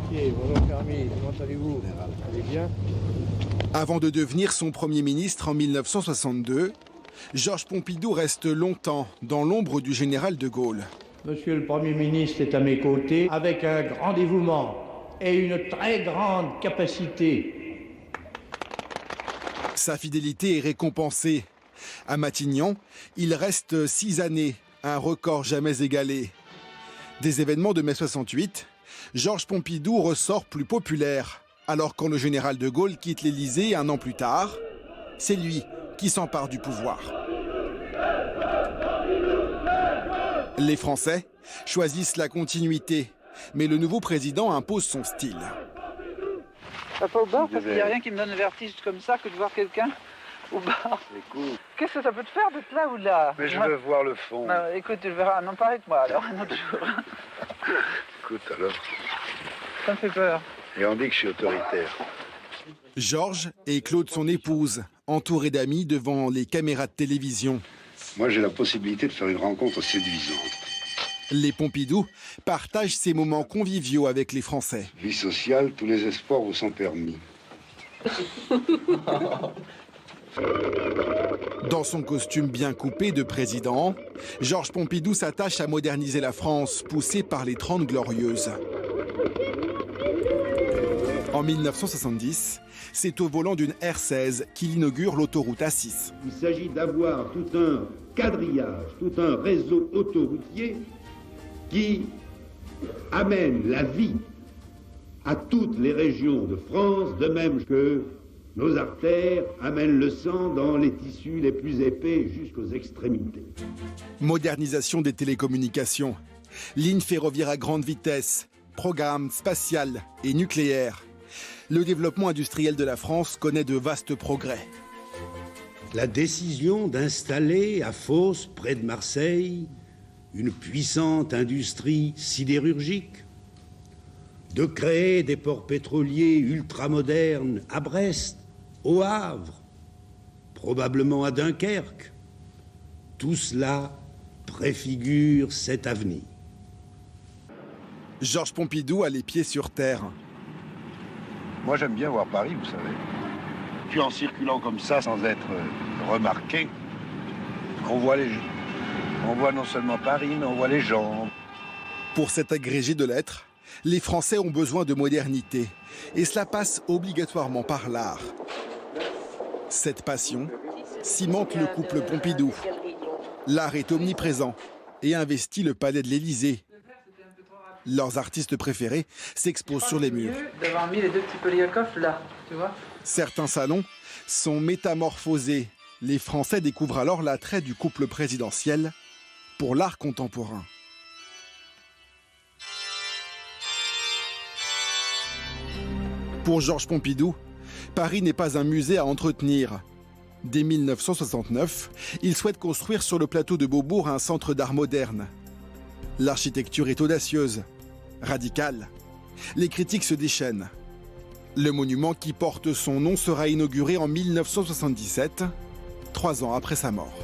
Gauthier, bonjour Fermi, comment allez-vous? Allez bien? Avant de devenir son Premier ministre en 1962, Georges Pompidou reste longtemps dans l'ombre du général de Gaulle. Monsieur le Premier ministre est à mes côtés avec un grand dévouement et une très grande capacité. Sa fidélité est récompensée. À Matignon, il reste 6 années, un record jamais égalé. Des événements de mai 68, Georges Pompidou ressort plus populaire. Alors quand le général de Gaulle quitte l'Élysée 1 an plus tard, c'est lui qui s'empare du pouvoir. Les Français choisissent la continuité, mais le nouveau président impose son style. Pas au bar, parce qu'il n'y a rien qui me donne le vertige comme ça que de voir quelqu'un au bar. Écoute. Qu'est-ce que ça peut te faire d'être là ou là? Mais je veux voir le fond. Bah, écoute, tu verras, non pas avec moi alors, un autre jour. Écoute alors. Ça me fait peur. Et on dit que je suis autoritaire. Georges et Claude, son épouse, entourés d'amis devant les caméras de télévision. Moi, j'ai la possibilité de faire une rencontre séduisante. Les Pompidou partagent ces moments conviviaux avec les Français. Vie sociale, tous les espoirs vous sont permis. Dans son costume bien coupé de président, Georges Pompidou s'attache à moderniser la France, poussée par les 30 Glorieuses. En 1970, c'est au volant d'une R16 qu'il inaugure l'autoroute A6. Il s'agit d'avoir tout un quadrillage, tout un réseau autoroutier qui amène la vie à toutes les régions de France, de même que nos artères amènent le sang dans les tissus les plus épais jusqu'aux extrémités. Modernisation des télécommunications, lignes ferroviaires à grande vitesse, programme spatial et nucléaire. Le développement industriel de la France connaît de vastes progrès. La décision d'installer à Fos, près de Marseille, une puissante industrie sidérurgique, de créer des ports pétroliers ultramodernes à Brest, au Havre, probablement à Dunkerque, tout cela préfigure cet avenir. Georges Pompidou a les pieds sur terre. Moi, j'aime bien voir Paris, vous savez. Puis en circulant comme ça, sans être remarqué, on voit non seulement Paris, mais on voit les gens. Pour cet agrégé de lettres, les Français ont besoin de modernité. Et cela passe obligatoirement par l'art. Cette passion cimente le couple Pompidou. L'art est omniprésent et investit le palais de l'Élysée. Leurs artistes préférés s'exposent sur les murs. D'avoir mis les 2 petits Poliakov là, tu vois. Certains salons sont métamorphosés. Les Français découvrent alors l'attrait du couple présidentiel pour l'art contemporain. Pour Georges Pompidou, Paris n'est pas un musée à entretenir. Dès 1969, il souhaite construire sur le plateau de Beaubourg un centre d'art moderne. L'architecture est audacieuse, radicale. Les critiques se déchaînent. Le monument qui porte son nom sera inauguré en 1977, 3 ans après sa mort.